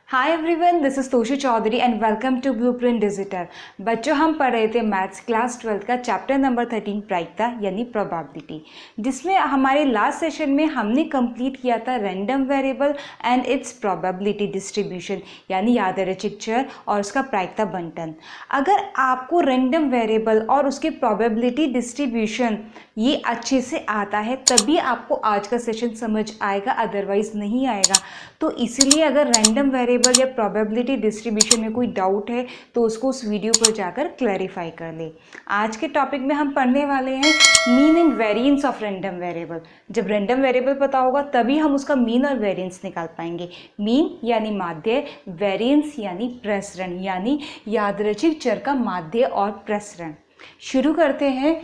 Hi everyone, this is Toshi Chaudhary and welcome to Blueprint Digital. बच्चों, हम पढ़ रहे थे मैथ्स क्लास 12 का चैप्टर नंबर 13 प्रायिकता यानी प्रोबेबिलिटी, जिसमें हमारे लास्ट सेशन में हमने कंप्लीट किया था random variable and it's probability distribution यानी यादृच्छिक चर और उसका प्रायिकता बंटन। अगर आपको रैंडम वेरिएबल और उसके प्रोबेबिलिटी डिस्ट्रीब्यूशन ये अच्छे से आता है तभी आपको आज का सेशन समझ आएगा, अदरवाइज नहीं आएगा। तो इसीलिए अगर रैंडम वेरिएबल या प्रोबेबिलिटी डिस्ट्रीब्यूशन में कोई डाउट है तो उसको उस वीडियो पर जाकर क्लैरिफाई कर ले। आज के टॉपिक में हम पढ़ने वाले हैं mean and variance of random variable. जब रैंडम वेरिएबल पता होगा तभी हम उसका मीन और वेरिएंस निकाल पाएंगे। मीन यानी माध्य, वेरिएंस यानी प्रसरण यानी यादृच्छिक चर का माध्य और प्रसरण। शुरू करते हैं।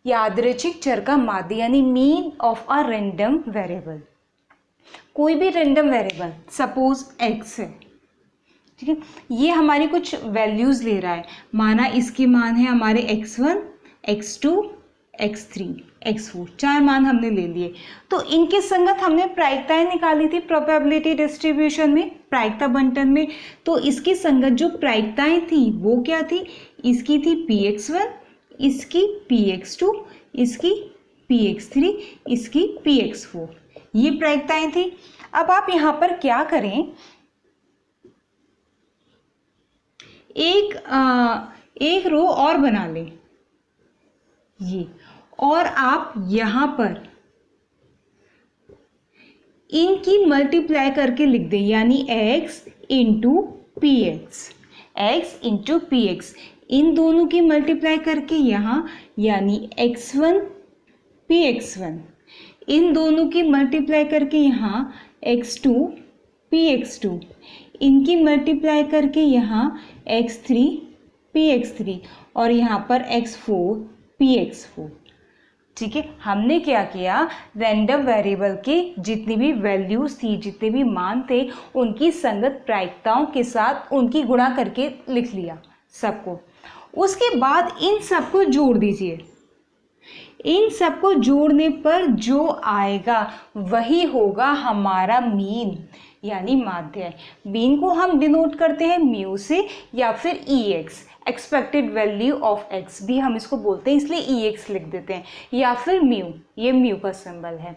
यादृच्छिक चर का माध्य यानी mean of a random variable. कोई भी रैंडम वेरिएबल सपोज x है, ठीक है, ये हमारी कुछ वैल्यूज़ ले रहा है। माना इसके मान है हमारे x1, x2, x3, x4, 4 मान हमने ले लिए। तो इनके संगत हमने प्रायिकताएं निकाली थी प्रोबेबिलिटी डिस्ट्रीब्यूशन में, प्रायिकता बंटन में। तो इसकी संगत जो प्रायिकताएं थी वो क्या थी? इसकी थी px1, इसकी px2, इसकी px3, इसकी px4, ये प्रायिकताएं थी। अब आप यहां पर क्या करें, एक रो और बना लें ये, और आप यहां पर इनकी मल्टीप्लाई करके लिख दें, यानी x into p x, x into p x, इन दोनों की मल्टीप्लाई करके यहाँ, यानी x1 px1, इन दोनों की मल्टीप्लाई करके यहाँ x2 px2, इनकी मल्टीप्लाई करके यहाँ x3 px3 और यहाँ पर x4 px4। ठीक है, हमने क्या किया, रैंडम वेरिएबल के जितनी भी वैल्यूज़ थी, जितने भी मान थे, उनकी संगत प्रायिकताओं के साथ उनकी गुणा करके लिख लिया सबको। उसके बाद इन सबको जोड़ दीजिए। इन सबको जोड़ने पर जो आएगा वही होगा हमारा मीन यानी माध्य। मीन को हम डिनोट करते हैं म्यू से या फिर EX, expected value of x भी हम इसको बोलते हैं, इसलिए EX लिख देते हैं, या फिर म्यू, ये म्यू का सिंबल है।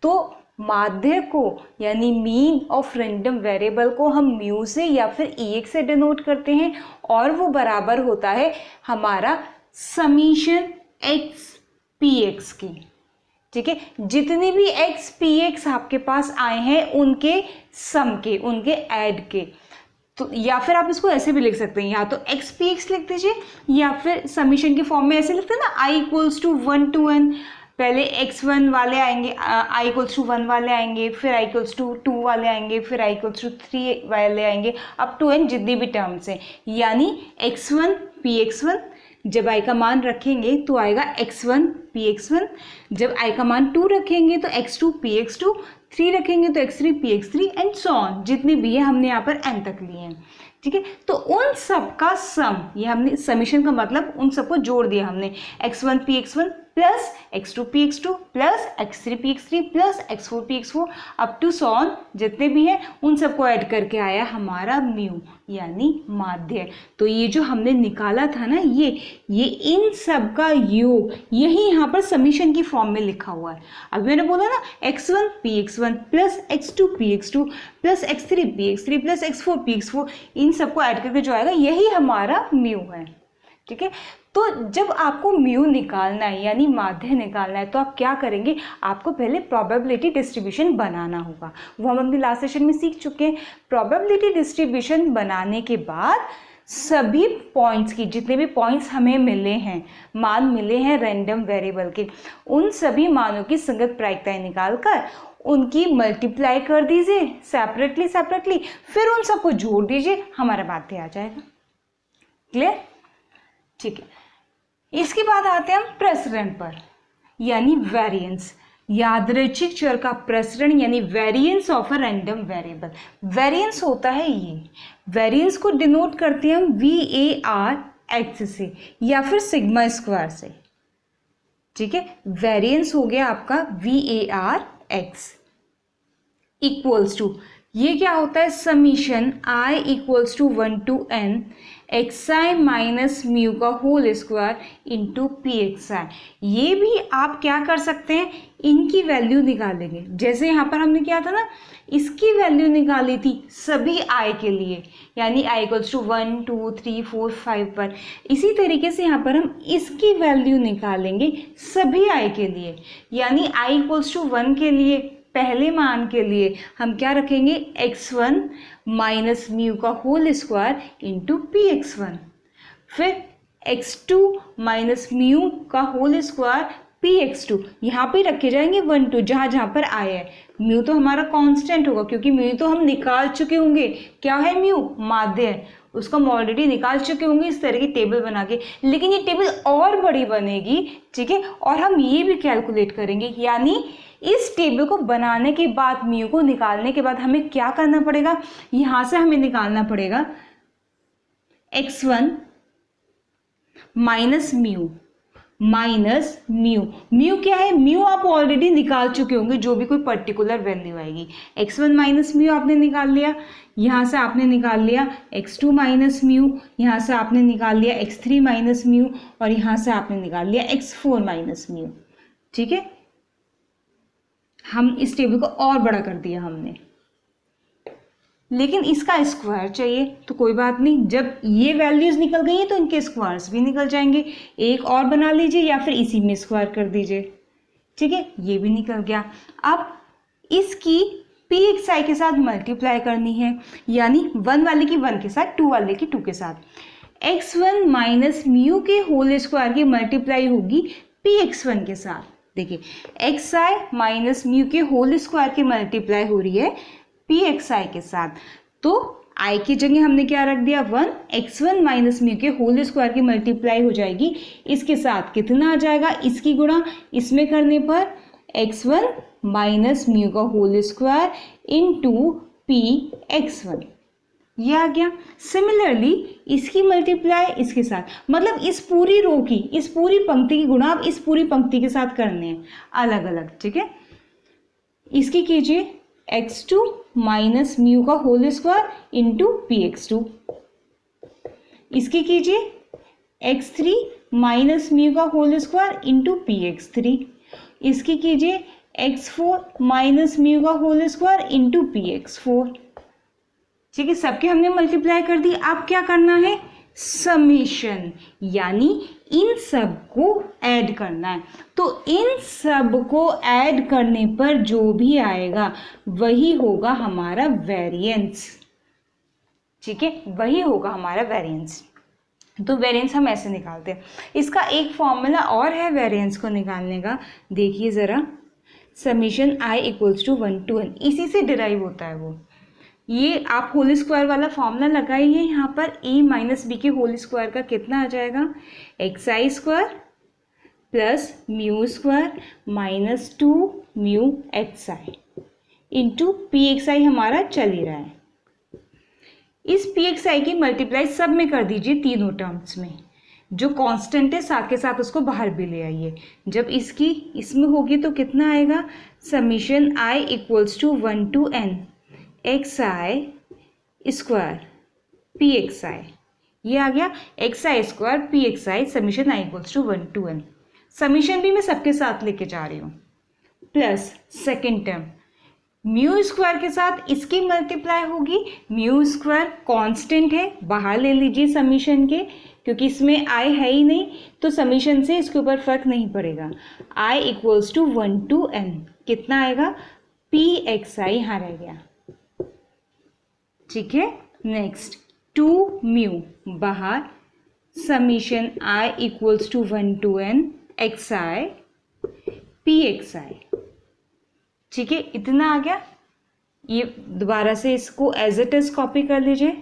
तो माध्य को यानी मीन ऑफ रैंडम वेरिएबल को हम म्यू से या फिर EX से डिनोट करते हैं और वो बराबर होता है हमारा समीशन x px की। ठीक है, जितनी भी x px आपके पास आए हैं उनके सम के, उनके ऐड के। तो या फिर आप इसको ऐसे भी लिख सकते हैं, या तो x px लिख दीजिए या फिर समीशन के फॉर्म में ऐसे लिखते हैं ना, i equals to 1 to n। पहले x1 वाले आएंगे, i इक्वल्स टू 1 वाले आएंगे, फिर i इक्वल्स टू 2 वाले आएंगे, फिर i इक्वल्स टू 3 वाले आएंगे, अप टू n जितनी भी टर्म्स हैं। यानी x1 px1, जब i का मान रखेंगे तो आएगा x1 px1, जब i का मान 2 रखेंगे तो x2 px2, 3 रखेंगे तो x3 px3 and so on, जितने भी है हमने यहाँ पर n तक लिए हैं। ठीक है, तो उन सब का सम, ये हमने समीशन का मतलब उन सबको जोड़ दिया हमने, x1 px1 plus x2 px2 plus x3 px3 plus x4 px4 up to so on, जितने भी हैं उन सबको ऐड करके आया हमारा म्यू यानी माध्य। तो ये जो हमने निकाला था ना, ये इन सब का योग यही यहाँ पर समीशन की फॉर्म में लिखा हुआ है। अब मैंने बोला ना x1 px1 plus x2 px2 plus x3 px3 plus x4 px4, इन सबको ऐड करके जो आएगा यही हमारा म्यू है। ठीक है, तो जब आपको म्यू निकालना है यानी माध्य निकालना है तो आप क्या करेंगे, आपको पहले प्रोबेबिलिटी डिस्ट्रीब्यूशन बनाना होगा। वो हम अपने लास्ट सेशन में सीख चुके हैं। प्रोबेबिलिटी डिस्ट्रीब्यूशन बनाने के बाद सभी पॉइंट्स की, जितने भी पॉइंट्स हमें मिले हैं, मान मिले हैं रैंडम वेरिएबल के, उन सभी मानों की संगत प्रायिकताएं निकालकर उनकी मल्टीप्लाई कर दीजिए सेपरेटली, फिर उन सबको जोड़ दीजिए, हमारा माध्य आ जाएगा। क्लियर? ठीक है, इसके बाद आते हैं हम प्रसरण पर यानी वेरिएंस। यादृच्छिक चर का प्रसरण यानी variance of a random variable. Variance होता है ये, वेरिएंस को डिनोट करते हैं हम VAR x से या फिर सिग्मा स्क्वायर से। ठीक है, वेरिएंस हो गया आपका VAR(x) इक्वल्स टू, ये क्या होता है, summation I equals to 1 to n xi minus mu का होल स्क्वायर इंटू PXI। ये भी आप क्या कर सकते हैं, इनकी वैल्यू निकालेंगे। जैसे यहाँ पर हमने किया था ना, इसकी वैल्यू निकाली थी सभी I के लिए, यानी I इक्वल्स टू 1 2 3 4 5 पर। इसी तरीके से यहाँ पर हम इसकी वैल्यू निकालेंगे सभी I के लिए, यानी I इक्वल्स टू 1 के लिए पहले मान के लिए हम क्या रखेंगे, x1 माइनस म्यू का होल स्क्वायर इंटू PX1, फिर x2 माइनस म्यू का होल स्क्वायर PX2, यहाँ पे रखे जाएंगे 1 2 जहाँ जहाँ पर आया है। म्यू तो हमारा कांस्टेंट होगा क्योंकि म्यू तो हम निकाल चुके होंगे। क्या है म्यू, माध्य है, उसको हम ऑलरेडी निकाल चुके होंगे इस तरह की टेबल बना के, लेकिन ये टेबल और बड़ी बनेगी, ठीक है, और हम ये भी कैलकुलेट करेंगे। यानी इस टेबल को बनाने के बाद, म्यू को निकालने के बाद हमें क्या करना पड़ेगा, यहाँ से हमें निकालना पड़ेगा x1 माइनस म्यू म्यू क्या है, म्यू आप ऑलरेडी निकाल चुके होंगे, जो भी कोई पर्टिकुलर वैल्यू आएगी। x1 माइनस म्यू आपने निकाल लिया, यहाँ से आपने निकाल लिया x2 माइनस म्यू, यहाँ से आपने निकाल लिया x3 माइनस म्यू, और यहाँ से आपने निकाल लिया x4 माइनस म्यू। ठीक है, हम इस टेबल को और बड़ा कर दिया हमने, लेकिन इसका स्क्वायर चाहिए, तो कोई बात नहीं, जब ये वैल्यूज निकल गई हैं तो इनके स्क्वायर्स भी निकल जाएंगे। एक और बना लीजिए या फिर इसी में स्क्वायर कर दीजिए। ठीक है, ये भी निकल गया। अब इसकी PXI के साथ मल्टीप्लाई करनी है, यानी 1 वाले की 1 के साथ, 2 वाले की 2 के साथ। x1 माइनस म्यू के होल स्क्वायर की मल्टीप्लाई होगी PX1 के साथ। देखिए, xi माइनस म्यू के होल स्क्वायर की मल्टीप्लाई हो रही है PXI के साथ, तो I की जगह हमने क्या रख दिया 1, x1 माइनस म्यू के होल स्क्वायर की मल्टीप्लाई हो जाएगी इसके साथ, कितना आ जाएगा, इसकी गुणा इसमें करने पर x1 माइनस म्यू का होल स्क्वायर इंटू PX1, ये आ गया। सिमिलरली इसकी मल्टीप्लाई इसके साथ, मतलब इस पूरी रो की, इस पूरी पंक्ति की गुणा आप इस पूरी पंक्ति के साथ करने हैं अलग अलग। ठीक है, इसकी कीजिए x2 माइनस म्यू का होल स्क्वायर इंटू PX2, इसकी कीजिए x3 माइनस म्यू का होल स्क्वायर इंटू PX3, इसकी कीजिए x4 माइनस म्यू का होल स्क्वायर इंटू PX4। ठीक है, सबके हमने मल्टीप्लाई कर दी। अब क्या करना है, समेशन, यानी इन सब को ऐड करना है। तो इन सब को ऐड करने पर जो भी आएगा वही होगा हमारा वेरिएंस। ठीक है, वही होगा हमारा वेरिएंस। तो वेरिएंस हम ऐसे निकालते हैं। इसका एक फॉर्मूला और है वेरिएंस को निकालने का, देखिए ज़रा, summation I equals to 1 to n, इसी से डिराइव होता है वो। ये आप होल स्क्वायर वाला फॉर्मूला लगाइए यहाँ पर, a माइनस बी के होल स्क्वायर का कितना आ जाएगा, xi square plus mu square minus 2 mu xi into PXI हमारा चल ही रहा है। इस PXI की मल्टीप्लाई सब में कर दीजिए, तीनों टर्म्स में, जो कांस्टेंट है साथ के साथ उसको बाहर भी ले आइए। जब इसकी इसमें होगी तो कितना आएगा, summation I equals to 1 to n xi square PXI, ये आ गया xi square PXI summation I equals to 1 to n। Summation भी मैं सबके साथ लेके जा रही हूँ, plus second term mu square के साथ इसकी मल्टीप्लाई होगी। म्यू स्क्वायर कांस्टेंट है, बाहर ले लीजिए समीशन के, क्योंकि इसमें I है ही नहीं, तो समीशन से इसके ऊपर फर्क नहीं पड़ेगा। I equals to 1 to n, कितना आएगा, PXI यहाँ रह गया। ठीक है, नेक्स्ट 2 म्यू बाहर, summation I equals to 1 to n xi PXI। ठीक है, इतना आ गया। ये दोबारा से इसको एज इट इज कॉपी कर लीजिए,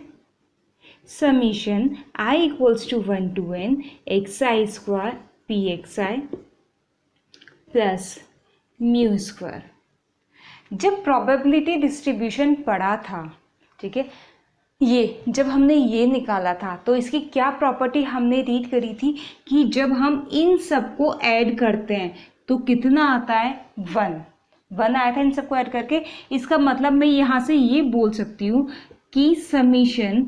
summation I equals to 1 to n xi square PXI plus mu square. जब प्रोबेबिलिटी डिस्ट्रीब्यूशन पढ़ा था, ठीक है, ये जब हमने ये निकाला था तो इसकी क्या प्रॉपर्टी हमने रीड करी थी कि जब हम इन सबको ऐड करते हैं तो कितना आता है, 1 आया था इन सबको ऐड करके। इसका मतलब मैं यहाँ से ये बोल सकती हूँ कि समीशन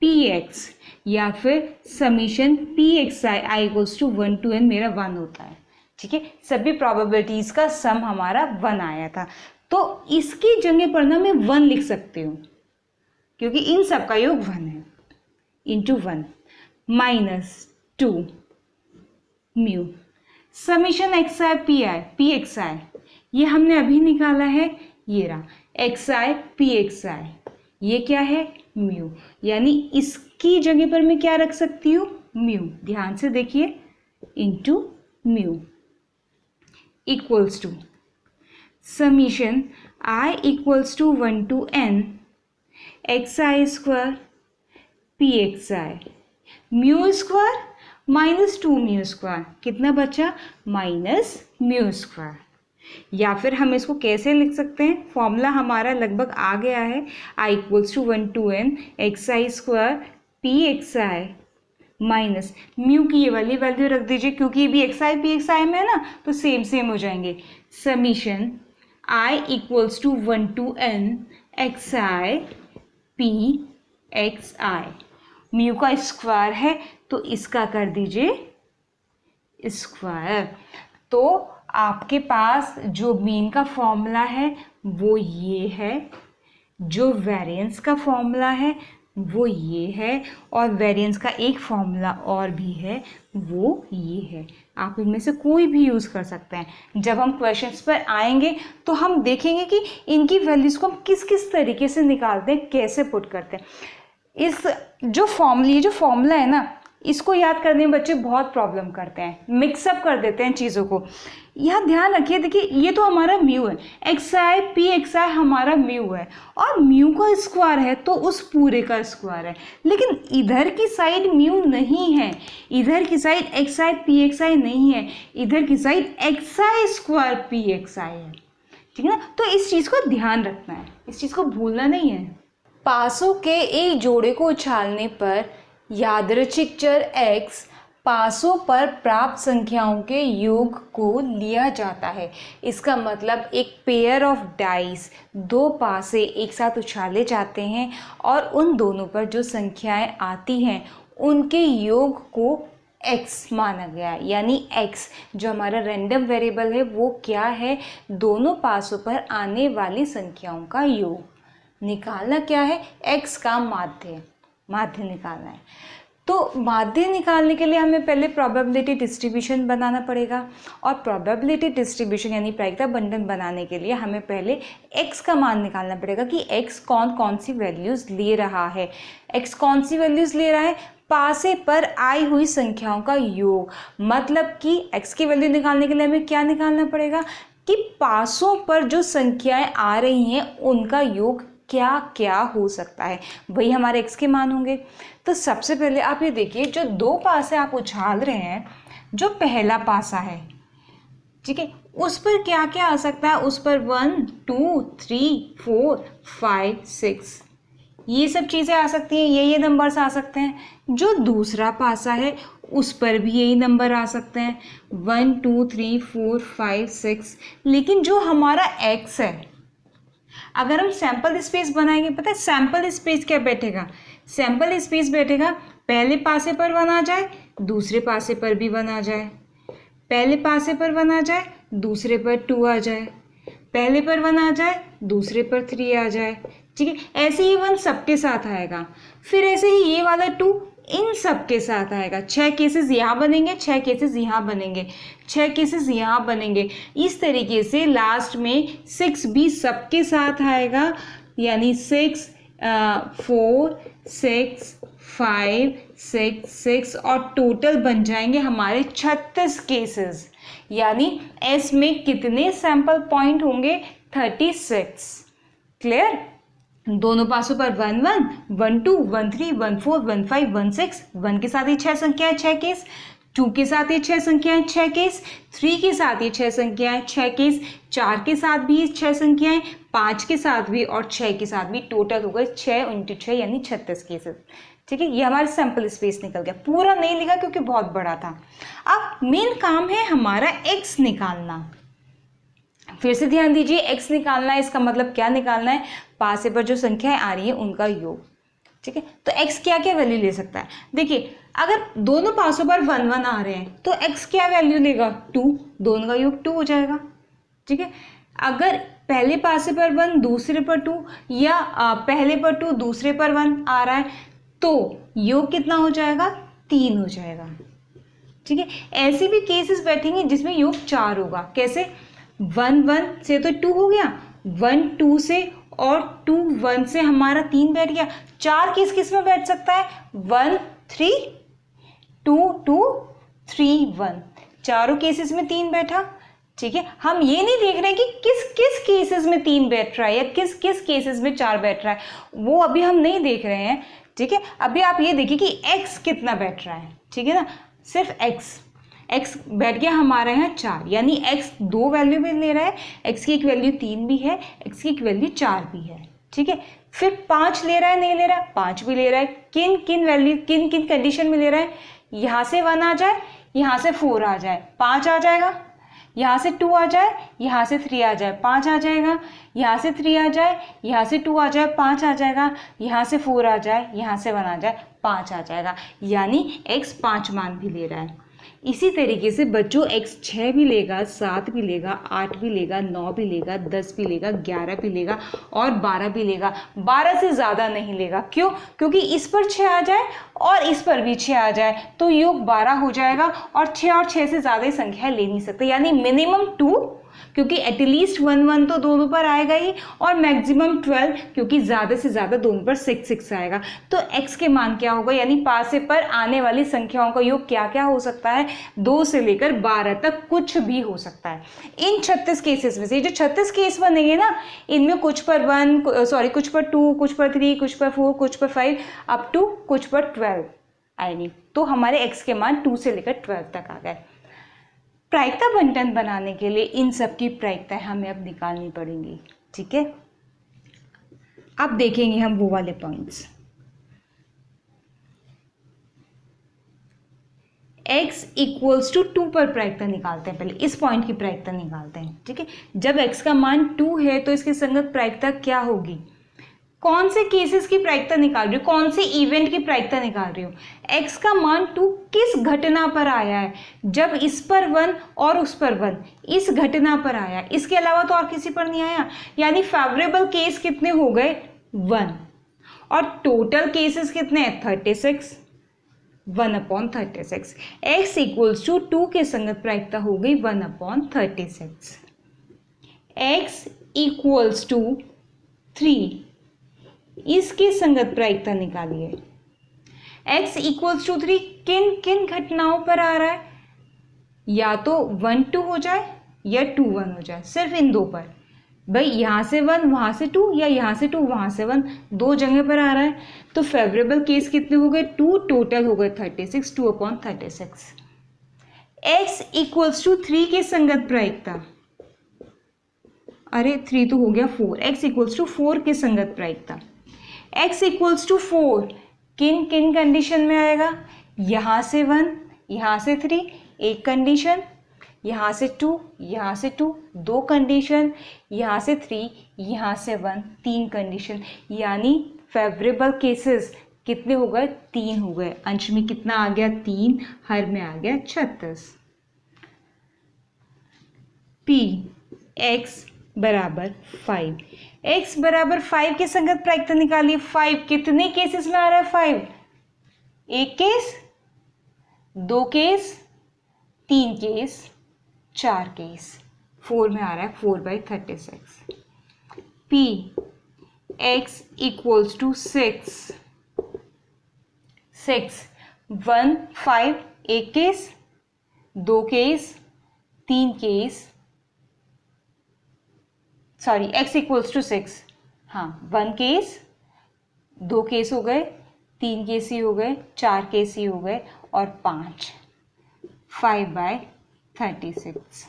px या फिर summation pxi i equals to 1 to n मेरा 1 होता है। ठीक है, सभी प्रोबेबिलिटीज़ का सम हमारा 1 आया था, तो इसकी जगह पर ना मैं 1 लिख सकती हूँ क्योंकि इन सब का योग 1 है, into 1 minus 2 mu summation x i p x i, ये हमने अभी निकाला है, ये रहा x i p x i, ये क्या है, म्यू, यानी इसकी जगह पर मैं क्या रख सकती हूँ, म्यू, ध्यान से देखिए, into mu equals to summation I equals to 1 to n x I square P x I mu square minus 2 mu square, कितना बचा, माइनस म्यू स्क्वायर। या फिर हम इसको कैसे लिख सकते हैं, फॉर्मूला हमारा लगभग आ गया है, i equals to 1 to n x I square P x i minus mu की ये वाली वैल्यू रख दीजिए क्योंकि ये भी x i p x i में है ना, तो सेम हो जाएंगे। Summation I equals to 1 to n x i p x I, mu का स्क्वायर है तो इसका कर दीजिए स्क्वायर। तो आपके पास जो मीन का फॉर्मूला है वो ये है, जो वेरिएंस का फॉर्मूला है वो ये है, और वेरिएंस का एक फॉर्मूला और भी है वो ये है। आप इनमें से कोई भी यूज़ कर सकते हैं। जब हम क्वेश्चंस पर आएंगे तो हम देखेंगे कि इनकी वैल्यूज़ को हम किस किस तरीके से निकालते हैं, कैसे पुट करते हैं। इस जो फॉर्मूला है ना, इसको याद करने में बच्चे बहुत प्रॉब्लम करते हैं, मिक्सअप कर देते हैं चीज़ों को। यह ध्यान रखिए, देखिए ये तो हमारा म्यू है, एक्स आई पी एक्स आई हमारा म्यू है, और म्यू का स्क्वायर है तो उस पूरे का स्क्वायर है, लेकिन इधर की साइड म्यू नहीं है, इधर की side x i p x i नहीं है, इधर की side x I square P x i है। ठीक है ना, तो इस चीज़ को ध्यान रखना है, इस चीज़ को भूलना नहीं है। पासों के एक जोड़े को उछालने पर यादृच्छिक चर x पासों पर प्राप्त संख्याओं के योग को लिया जाता है। इसका मतलब एक पेयर ऑफ डाइस, 2 पासे एक साथ उछाले जाते हैं और उन दोनों पर जो संख्याएं आती हैं उनके योग को x माना गया, यानी x जो हमारा रैंडम वेरिएबल है वो क्या है, दोनों पासों पर आने वाली संख्याओं का योग। निकालना क्या है, x का माध्य निकालना है। तो माध्य निकालने के लिए हमें पहले प्रोबेबिलिटी डिस्ट्रीब्यूशन बनाना पड़ेगा, और प्रोबेबिलिटी डिस्ट्रीब्यूशन यानी प्रायिकता बंटन बनाने के लिए हमें पहले x का मान निकालना पड़ेगा कि x कौन कौन सी वैल्यूज़ ले रहा है। x कौन सी वैल्यूज़ ले रहा है, पासे पर आई हुई संख्याओं का योग। मतलब कि x की वैल्यू निकालने के लिए हमें क्या निकालना पड़ेगा कि पासों पर जो संख्याएं आ रही हैं उनका योग क्या क्या हो सकता है, वही हमारे x के मान होंगे। तो सबसे पहले आप ये देखिए, जो 2 पासे आप उछाल रहे हैं, जो पहला पासा है, ठीक है, उस पर क्या क्या आ सकता है, उस पर 1 2 3 4 5 6 ये सब चीज़ें आ सकती हैं, ये नंबर्स आ सकते हैं। जो दूसरा पासा है उस पर भी यही नंबर आ सकते हैं, 1 2 3 4 5 6। लेकिन जो हमारा x है, अगर हम सैंपल स्पेस बनाएंगे, पता है सैंपल स्पेस क्या बैठेगा, सैंपल स्पेस बैठेगा पहले पासे पर 1 आ जाए, दूसरे पासे पर भी 1 आ जाए, पहले पासे पर 1 आ जाए, दूसरे पर 2 आ जाए, पहले पर 1 आ जाए, दूसरे पर 3 आ जाए। ठीक है, ऐसे ही 1 सबके साथ आएगा, फिर ऐसे ही ये वाला 2 इन सब के साथ आएगा। 6 केसेस यहाँ बनेंगे, 6 केसेस यहाँ बनेंगे, 6 केसेस यहाँ बनेंगे। इस तरीके से लास्ट में 6 भी सबके साथ आएगा, यानी 6 4 6 5 6 6 और टोटल बन जाएंगे हमारे 36 केसेस। यानी एस में कितने सैंपल पॉइंट होंगे, 36। क्लियर, दोनों पासों पर 1 1 1 2 1 3 1 4 1 5 1 6, 1 के साथ ही 6 संख्या है, 6 केस, 2 के साथ ये 6 संख्याएं 6 केस, 3 के साथ ये 6 संख्याएं 6 केस, 4 के साथ भी 6 संख्याएं, 5 के साथ भी और 6 के साथ भी, टोटल हो गए 6 × 6 यानी 36 केसेस। ठीक है, ये हमारा सैंपल स्पेस निकल गया। पूरा नहीं लिखा क्योंकि बहुत बड़ा था। अब मेन काम है हमारा x निकालना। फिर से ध्यान दीजिए, x निकालना है, इसका मतलब क्या निकालना है, पासे पर जो संख्याएं आ रही है उनका योग। ठीक है, तो x क्या क्या वैल्यू ले सकता है। देखिए, अगर दोनों पासों पर 1 1 आ रहे हैं तो x क्या वैल्यू लेगा, 2, दोनों का योग 2 हो जाएगा। ठीक है, अगर पहले पासे पर 1 दूसरे पर 2 या पहले पर 2 दूसरे पर 1 आ रहा है तो योग कितना हो जाएगा, 3 हो जाएगा। ठीक है, ऐसे भी केसेस बैठेंगे जिसमें योग 4 होगा। कैसे, 1 1 से तो 2 हो गया, 1 2 से और 2 1 से हमारा 3 बैठ गया। 4 किस में बैठ सकता है, 1 3 2 2 3 1, चारों केसेस में 3 बैठा। ठीक है, हम ये नहीं देख रहे कि किस किस केसेस में 3 बैठ रहा है या किस किस केसेस में 4 बैठ रहा है, वो अभी हम नहीं देख रहे हैं। ठीक है, अभी आप ये देखिए कि x कितना बैठ रहा है। ठीक है ना, सिर्फ x बैठ गया हमारे यहाँ 4, यानी x 2 वैल्यू भी ले रहा है, x की एक वैल्यू 3 भी है, x की एक वैल्यू 4 भी है। ठीक है, फिर 5 ले रहा है, नहीं ले रहा है, 5 भी ले रहा है। किन किन वैल्यू, किन किन कंडीशन में ले रहा है, यहाँ से 1 आ जाए, यहाँ से 4 आ जाए, 5 आ जाएगा, यहाँ से 2 आ जाए, यहाँ से 3 आ जाए, 5 आ जाएगा, यहाँ से 3 आ जाए, यहाँ से 2 आ जाए, 5 आ जाएगा, यहाँ से 4 आ जाए, यहाँ से 1 आ जाए, 5 आ जाएगा। यानी x 5 मान भी ले रहा है। इसी तरीके से बच्चों x 6 भी लेगा, 7 भी लेगा, 8 भी लेगा, 9 भी लेगा, 10 भी लेगा, 11 भी लेगा और 12 भी लेगा। 12 से ज़्यादा नहीं लेगा। क्यों? क्योंकि इस पर 6 आ जाए और इस पर भी 6 आ जाए तो योग 12 हो जाएगा और 6 से ज़्यादा ही संख्या ले नहीं सकते, यानी मिनिमम 2, क्योंकि एटलीस्ट 1 1 तो दोनों पर आएगा ही, और मैक्सिमम 12 क्योंकि ज़्यादा से ज़्यादा दोनों पर 6 6 आएगा। तो x के मान क्या होगा, यानी पासे पर आने वाली संख्याओं का योग क्या क्या हो सकता है, 2 से लेकर 12 तक कुछ भी हो सकता है। इन 36 केसेस में से जो 36 केस बनेंगे ना, इनमें कुछ पर कुछ पर 2, कुछ पर 3, कुछ पर 4, कुछ पर 5 अप टू कुछ पर 12 आएंगे। तो हमारे x के मान 2 से लेकर 12 तक आ गए। प्रायिकता बंटन बनाने के लिए इन सब की प्रायिकताएं हमें अब निकालनी पड़ेंगी। ठीक है, अब देखेंगे हम वो वाले पॉइंट्स। x इक्वल्स टू 2 पर प्रायिकता निकालते हैं। पहले इस पॉइंट की प्रायिकता निकालते हैं। ठीक है, जब x का मान 2 है तो इसकी संगत प्रायिकता क्या होगी, कौन से केसेस की प्रायिकता निकाल रही हो, कौन से इवेंट की प्रायिकता निकाल रही हो। x का मान 2 किस घटना पर आया है, जब इस पर 1 और उस पर 1, इस घटना पर आया, इसके अलावा तो और किसी पर नहीं आया। यानी फेवरेबल केस कितने हो गए, 1, और टोटल केसेस कितने हैं, 36, 1/36। x इक्वल्स टू 2 के संगत प्रायिकता हो गई 1/36। x इक्वल्स टू 3, इसकी संगत प्रायिकता निकालिए। x इक्वल्स टू 3 किन किन घटनाओं पर आ रहा है, या तो 1 2 हो जाए या 2 1 हो जाए, सिर्फ इन 2 पर। भाई यहाँ से 1 वहाँ से 2 या यहाँ से 2 वहाँ से 1, 2 जगह पर आ रहा है। तो फेवरेबल केस कितने हो गए, 2, टोटल हो गए 36, 2/36। x इक्वल्स टू 3 की संगत प्रायिकता, अरे 3 तो हो गया 4, x इक्वल्स टू 4 की संगत प्रायिकता। x इक्वल्स टू 4 किन किन कंडीशन में आएगा, यहाँ से 1, यहाँ से 3 एक कंडीशन, यहाँ से 2, यहाँ से 2 2 कंडीशन, यहाँ से 3, यहाँ से 1 3 कंडीशन। यानी फेवरेबल केसेस कितने हो गए, 3 हो गए। अंश में कितना आ गया, 3, हर में आ गया 36। p x बराबर 5, x बराबर 5 की संगत प्रायिकता निकालिए। 5 कितने केसेस में आ रहा है, 5 एक केस, 2 केस, 3 केस, 4 केस, 4 में आ रहा है 4/36। p x इक्वल्स टू 6, 1 5 एक case, 2 case, 3 case, sorry x equals to 6, हाँ 1 केस, 2 केस हो गए, 3 केस ही हो गए, 4 केस ही हो गए और 5। 5/36।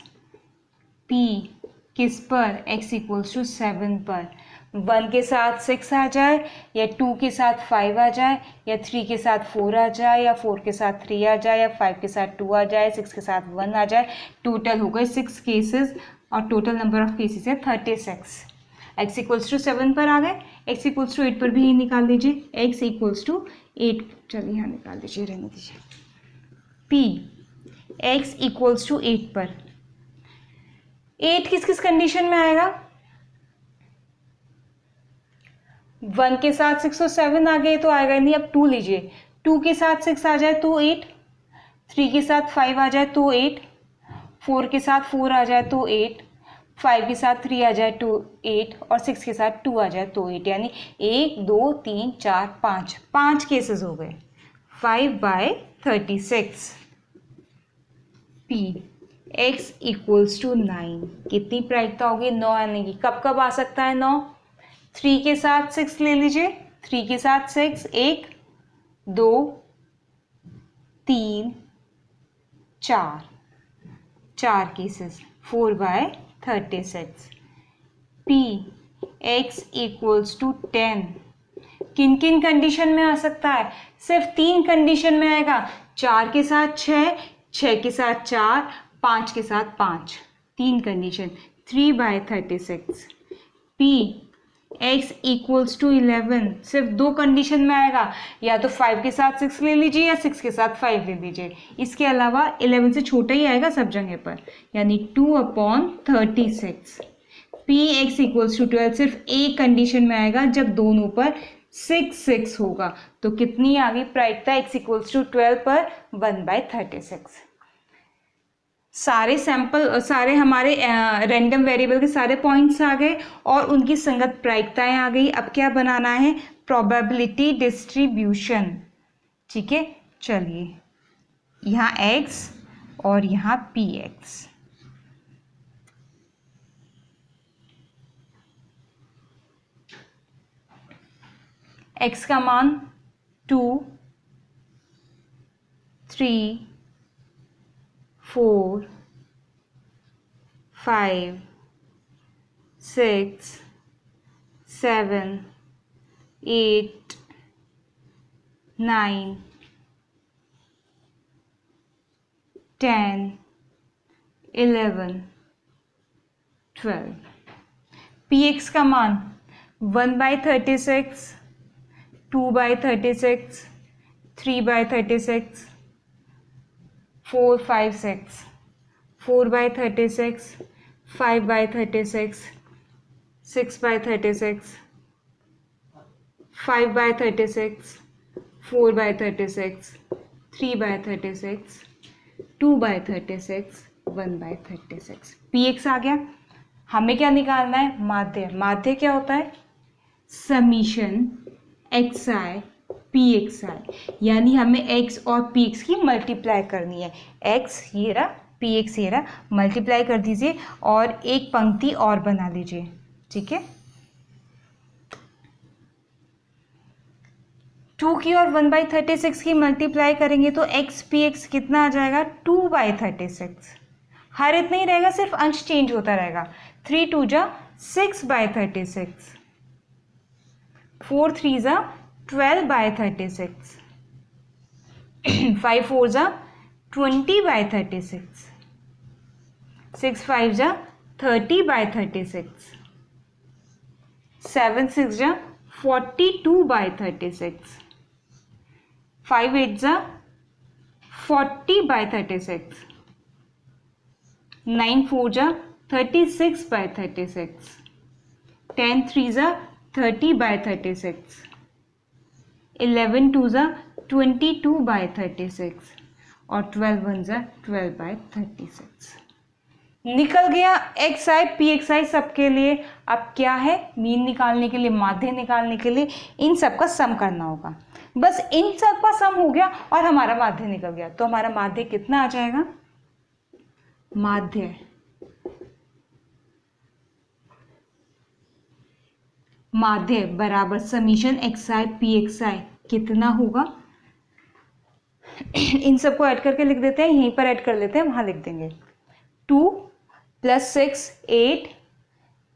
P किस पर, x इक्वल्स टू 7 पर। 1 के साथ 6 आ जाए, या 2 के साथ 5 आ जाए, या 3 के साथ 4 आ जाए, या 4 के साथ 3 आ जाए, या 5 के साथ 2 आ जाए, 6 के साथ 1 आ जाए। टोटल हो गए 6 केसेस और टोटल नंबर ऑफ केसेस है 36। x इक्वल्स टू 7 पर आ गए, x इक्वल्स टू 8 पर भी निकाल दीजिए। x इक्वल्स टू 8, चलिए यहाँ निकाल दीजिए, रहने दीजिए। p x इक्वल्स टू 8 पर 8 किस किस कंडीशन में आएगा? 1 के साथ 6 और 7 आ गए तो आएगा नहीं। अब 2 लीजिए, 2 के साथ 6 आ जाए तो 8, 3 के साथ 5 आ जाए तो 8, 4 के साथ 4 आ जाए तो 8, 5 के साथ 3 आ जाए तो 8 और 6 के साथ 2 आ जाए तो 8, यानी 1 2 3 4 5 केसेस हो गए। 5/36। p x इक्वल्स टू 9, कितनी प्रायिकता होगी? 9 आने की। कब कब आ सकता है 9? 3 के साथ 6 ले लीजिए, 3 के साथ 6, 1 2 3 4 cases. 4/36। p x equals to 10, किन किन कंडीशन में आ सकता है? सिर्फ 3 कंडीशन में आएगा। 4 के साथ 6, 6 के साथ 4, 5 के साथ 5, 3 condition. 3/36। p x equals to 11, सिर्फ 2 कंडीशन में आएगा। या तो 5 के साथ 6 ले लीजिए या 6 के साथ 5 ले लीजिए। इसके अलावा 11 से छोटा ही आएगा सब जगह पर, यानी 2/36। p x इक्वल्स टू 12 सिर्फ एक कंडीशन में आएगा, जब दोनों पर 6 होगा। तो कितनी आ गई प्रायिकता x इक्वल्स टू 12 पर? 1/36। सारे सैंपल, सारे हमारे रैंडम वेरिएबल के सारे पॉइंट्स आ गए और उनकी संगत प्रायिकताएं आ गई। अब क्या बनाना है? Probability distribution. ठीक है, चलिए यहाँ x और यहाँ px। x का मान 2 3 4 5 6 7 8 9 10 11 12। px का मान 1/36, 2/36, 3/36, 4 5 6, 4/36, 5/36, 6/36, 5/36, 4/36, 3/36, 2/36, 1/36। px आ गया। हमें क्या निकालना है? माध्य। माध्य क्या होता है? समीशन xi pxi, यानी हमें x और px की मल्टीप्लाई करनी है। x ये रहा, px ये रहा, मल्टीप्लाई कर दीजिए और एक पंक्ति और बना लीजिए। ठीक है, 2 की और 1/36 की मल्टीप्लाई करेंगे तो x px कितना आ जाएगा? 2/36। हर इतना ही रहेगा, सिर्फ अंश चेंज होता रहेगा। 3 2 जा 6/36, 4 3 जा 12/36, 5 4 जा 20/36, 6 5 जा 30/36, 7 6 जा 42/36, 5 8 जा 40/36, 9 4 जा 36/36, 10 3 जा 30/36, 11 2 जा 22/36 और 12 1 जा 12/36। निकल गया एक्स आई पी एक्स आई सबके लिए। अब क्या है? मीन निकालने के लिए, माध्य निकालने के लिए इन सब का सम करना होगा। बस इन सब का सम हो गया और हमारा माध्य निकल गया। तो हमारा माध्य कितना आ जाएगा? माध्य बराबर summation x i p x i कितना होगा? इन सबको ऐड करके लिख देते हैं, यहीं पर ऐड कर लेते हैं, वहाँ लिख देंगे 2 + 6 8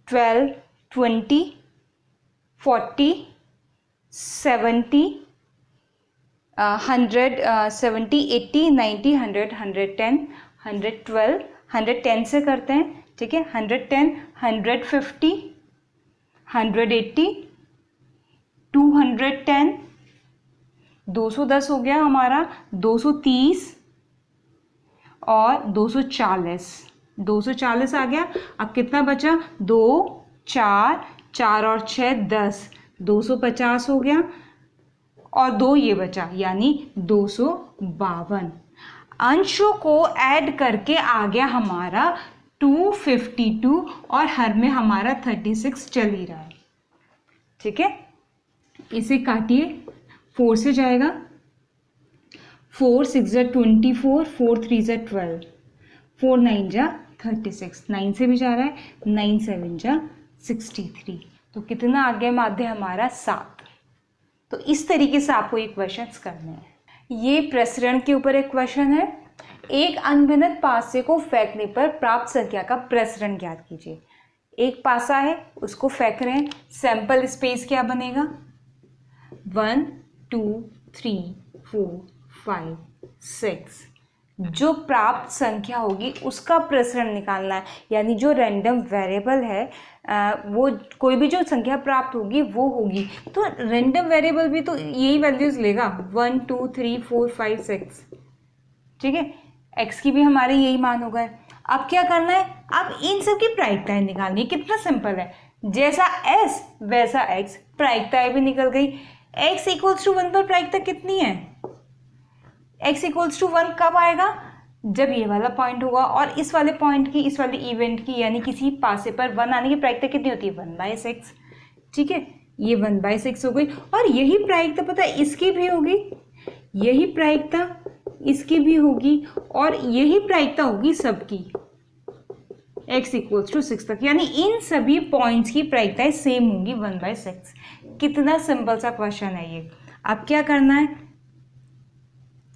12 20 40 70 100 70 80 90 100 110 112 110 से करते हैं, ठीक है, 110 150 180 210 210 हो गया हमारा, 230 और 240 240 आ गया। अब कितना बचा, 2 4 4 और 6 10 250 हो गया और 2 ये बचा यानी 252। अंशों को ऐड करके आ गया हमारा 252 और हर में हमारा 36 चल ही रहा है, ठीक है। इसे काटिए, 4 से जाएगा, 4 6 जा 24 4 3 जा 12 4 9 जा 36, 9 से भी जा रहा है, 9 7 जा 63। तो कितना आ गया माध्य हमारा 7। तो इस तरीके से आपको ये क्वेश्चंस करने हैं। ये प्रसरण के ऊपर एक क्वेश्चन है। एक अनभिन्नत पासे को फेंकने पर प्राप्त संख्या का प्रसरण ज्ञात कीजिए। एक पासा है, उसको फेंक रहे हैं, सैंपल स्पेस क्या बनेगा, 1 2 3 4 5 6। जो प्राप्त संख्या होगी उसका प्रसरण निकालना है, यानी जो रैंडम वेरिएबल है वो कोई भी जो संख्या प्राप्त होगी वो होगी। तो रैंडम वेरिएबल भी तो यही वैल्यूज लेगा, 1 2 3 4 5 6, ठीक है। x की भी हमारे यही मान होगा। अब क्या करना है, अब इन सब की प्रायिकताएं निकालनी है। कितना सिंपल है, जैसा s वैसा x, प्रायिकताएं भी निकल गई। x = 1 पर प्रायिकता कितनी है, x = 1 कब आएगा, जब ये वाला पॉइंट होगा और इस वाले पॉइंट की, इस वाले इवेंट की, यानी किसी पासे पर 1 आने की प्रायिकता कितनी होती है, 1/6, ठीक है। ये 1/6 हो गई और यही प्रायिकता पता है इसकी भी होगी, यही प्रायिकता इसकी भी होगी और यही प्रायिकता होगी सबकी, x = 6 तक, यानी इन सभी पॉइंट्स की प्रायिकताएं सेम होंगी 1/6। कितना सिंपल सा क्वेश्चन है ये। अब क्या करना है,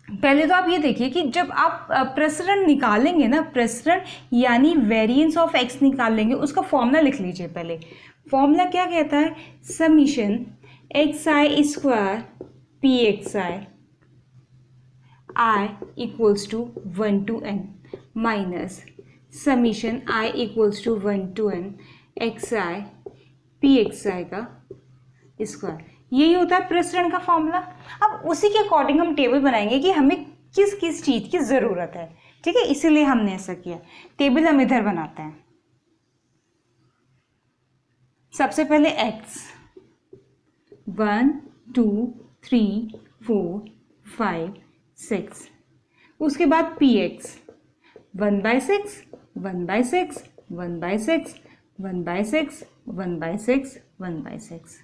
पहले तो आप ये देखिए कि जब आप प्रसरण निकालेंगे ना, प्रसरण यानी वेरिएंस ऑफ x निकाल लेंगे, उसका फॉर्मूला लिख लीजिए। पहले फॉर्मूला क्या कहता है, summation xi² pxi i = 1 to n minus summation i = 1 to n xi pxi का स्क्वायर, यही होता है प्रसरण का फॉर्मूला। अब उसी के अकॉर्डिंग हम टेबल बनाएंगे कि हमें किस किस चीज़ की ज़रूरत है, ठीक है, इसीलिए हमने ऐसा किया। टेबल हम इधर बनाते हैं। सबसे पहले x 1 2 3 4 5 6, उसके बाद px 1/6 1/6 1/6 1/6 1/6 1/6,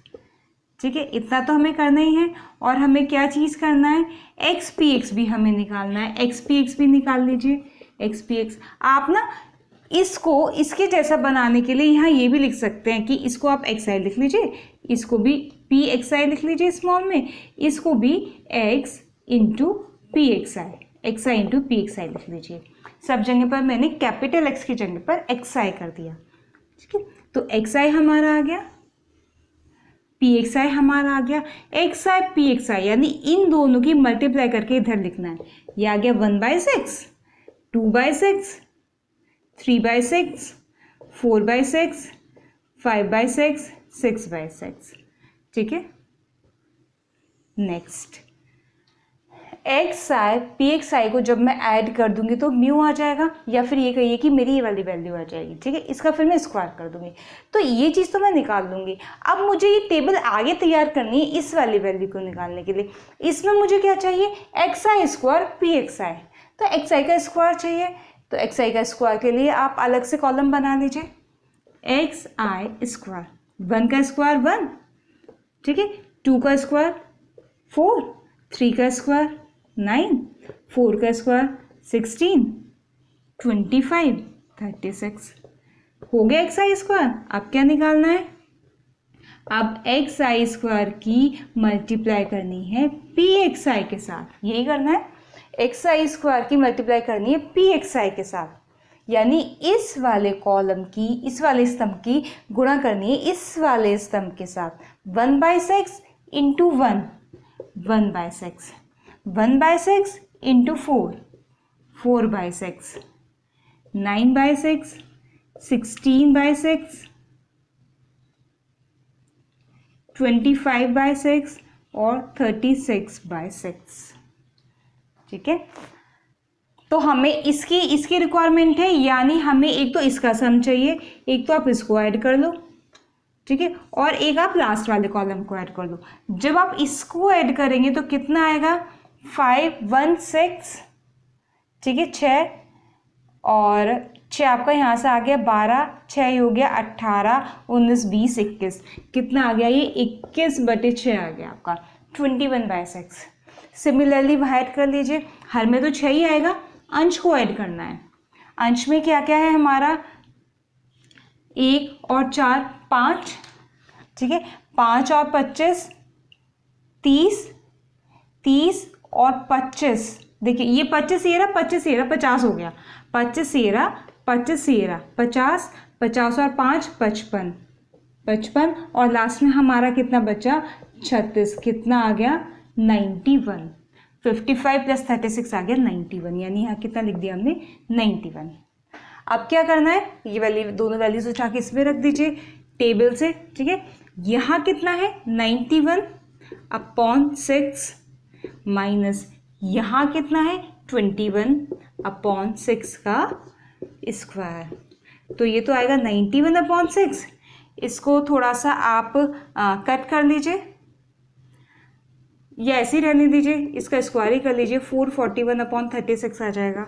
ठीक है। इतना तो हमें करना ही है। और हमें क्या चीज़ करना है, एक्स पी एक्स भी हमें निकालना है। एक्स पी एक्स भी निकाल लीजिए। एक्स पी एक्स आप ना इसको इसके जैसा बनाने के लिए यहाँ ये भी लिख सकते हैं कि इसको आप एक्स आई लिख लीजिए, इसको भी पी एक्स आई लिख लीजिए स्मॉल में, इसको भी एक्स इंटू पी एक्स आई, एक्स आई इंटू पी एक्स आई लिख लीजिए। सब जगह पर मैंने कैपिटल एक्स की जगह पर एक्स आई कर दिया, ठीक है। तो एक्स आई हमारा आ गया, पी एक्स आई हमारा आ गया। एक्स आई पी एक्स आई यानी इन दोनों की मल्टीप्लाई करके इधर लिखना है। ये आ गया 1/6, 2/6, 3/6, 4/6, 5/6, 6/6, ठीक है। Next x i p x i को जब मैं ऐड कर दूंगी तो म्यू आ जाएगा, या फिर ये कहिए कि मेरी ये वाली वैल्यू आ जाएगी, ठीक है। इसका फिर मैं स्क्वायर कर दूंगी, तो ये चीज़ तो मैं निकाल दूंगी। अब मुझे ये टेबल आगे तैयार करनी है इस वाली वैल्यू को निकालने के लिए। इसमें मुझे क्या चाहिए, एक्स आई स्क्वायर पी एक्स आई, तो एक्स आई का स्क्वायर चाहिए। तो एक्स आई का स्क्वायर के लिए आप अलग से कॉलम बना लीजिए। एक्स आई स्क्वायर, 1 का स्क्वायर 1, ठीक है, 2 का स्क्वायर 4, 3 का स्क्वायर 9, 4 का स्क्वायर 16, 25, 36 हो गया एक्स आई स्क्वायर। अब क्या निकालना है, अब एक्स आई स्क्वायर की मल्टीप्लाई करनी है पी एक्स आई के साथ, यही करना है। एक्स आई स्क्वायर की मल्टीप्लाई करनी है पी एक्स आई के साथ, यानी इस वाले कॉलम की, इस वाले स्तंभ की गुणा करनी है इस वाले स्तंभ के साथ। 1/6 इंटू 1, 1/6, 1/6 इंटू 4, 4/6, 9/6, 16/6, 25/6 और 36/6। ठीक है, तो हमें इसकी रिक्वायरमेंट है, यानी हमें एक तो इसका सम चाहिए, एक तो आप इसको ऐड कर लो, ठीक है, और एक आप लास्ट वाले कॉलम को ऐड कर लो। जब आप इसको ऐड करेंगे तो कितना आएगा, 5 1 6, ठीक है, 6 और 6 आपका यहाँ से आ गया 12, 6 हो गया 18, 19 20 21, कितना आ गया, ये 21/6 आ गया आपका, 21/6। सिमिलरली वह ऐड कर लीजिए, हर में तो 6 ही आएगा, अंश को ऐड करना है। अंश में क्या क्या है हमारा, 1 और 4 5, ठीक है, 5 और 25 30, 30 और 25, देखिए ये 25 ये रहा, 25 ये रहा, 50 हो गया, 25 ये रहा, 25 ये रहा, 50, 50 और 5 55, 55 और लास्ट में हमारा कितना बचा, 36, कितना आ गया 91। 55 + 36 आ गया 91, यानी यहाँ कितना लिख दिया हमने 91। अब क्या करना है, ये वैल्यू, दोनों वैल्यूज उठा के इसमें रख दीजिए टेबल से, ठीक है। यहाँ कितना है 91/6 माइनस यहाँ कितना है 21/6 का स्क्वायर, तो ये तो आएगा 91/6। इसको थोड़ा सा आप कट कर लीजिए या ऐसे ही रहने दीजिए, इसका स्क्वायर ही कर लीजिए, 441/36 आ जाएगा।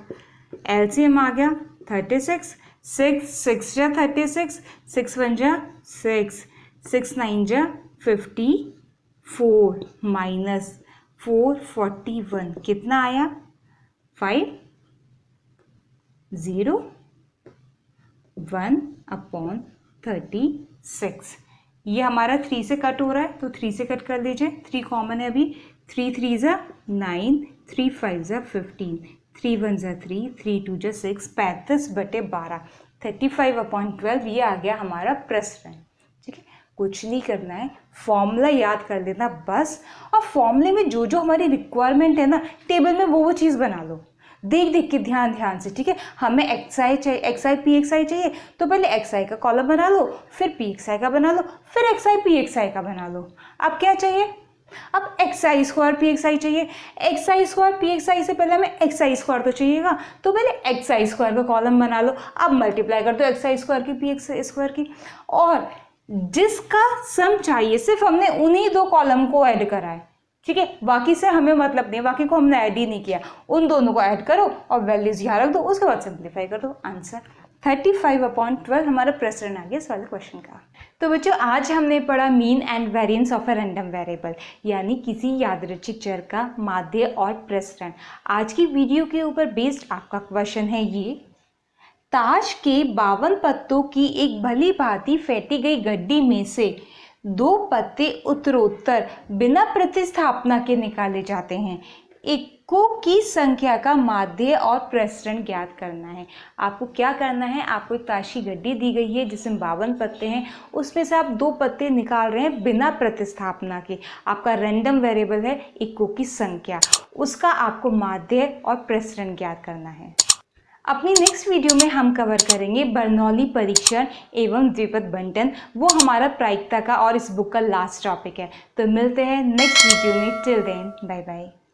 एलसीएम आ गया 36, 6 6 जा 36, 6 1 जा 6, 6 9 जा 54 माइनस 441 कितना आया 501/36। ये हमारा 3 से कट हो रहा है तो 3 से कट कर लीजिए, 3 कॉमन है अभी, 3 3 जा 9, 3 5 जा 15, 3 1 जा 3, 3 2 जा 6, 35/12, 35/12 ये आ गया हमारा प्रश्न। ठीक है, कुछ नहीं करना है, फॉर्मूला याद कर लेना बस, और फॉर्मूले में जो जो हमारी रिक्वायरमेंट है ना टेबल में वो चीज़ बना लो, देख देख के ध्यान से। ठीक है, हमें एक्स आई चाहिए, एक्स आई पी एक्स आई चाहिए, तो पहले एक्स आई का कॉलम बना लो, फिर पी एक्स आई का बना लो, फिर एक्स आई पी एक्स आई का बना लो। अब क्या चाहिए, अब एक्स आई स्क्वायर पी एक्स आई चाहिए, एक्स आई स्क्वायर पी एक्स आई से पहले हमें एक्स आई स्क्वायर तो चाहिएगा, तो पहले एक्स आई स्क्वायर का कॉलम बना लो। अब मल्टीप्लाई कर दो एक्स आई स्क्वायर की पी एक्स स्क्वायर की, और जिसका सम चाहिए सिर्फ हमने उन्हीं 2 कॉलम को ऐड करा है। ठीक है, बाकी से हमें मतलब नहीं, बाकी को हमने ऐड ही नहीं किया, उन दोनों को ऐड करो और वैल्यूज यहाँ रख दो, उसके बाद सिंप्लीफाई कर दो। आंसर 35/12 हमारा प्रश्न आ गया इस वाले क्वेश्चन का। तो बच्चों आज हमने पढ़ा mean and variance of a random variable, यानी किसी यादृच्छिक चर का माध्य और प्रसरण। आज की वीडियो के ऊपर बेस्ड आपका क्वेश्चन है ये, ताश के 52 पत्तों की एक भली भांति फेंटी गई गड्डी में से 2 पत्ते उत्तरोत्तर बिना प्रतिस्थापना के निकाले जाते हैं। इक्कों की संख्या का माध्य और प्रसरण ज्ञात करना है। आपको क्या करना है, आपको एक ताश की गड्डी दी गई है जिसमें 52 पत्ते हैं, उसमें से आप 2 पत्ते निकाल रहे हैं बिना प्रतिस्थापना के। आपका रैंडम वेरिएबल है इक्कों की संख्या, उसका आपको माध्य और प्रसरण ज्ञात करना है। अपनी नेक्स्ट वीडियो में हम कवर करेंगे बर्नौली परीक्षण एवं द्विपद बंटन, वो हमारा प्रायिकता का और इस बुक का लास्ट टॉपिक है। तो मिलते हैं नेक्स्ट वीडियो में, टिल देन बाय बाय।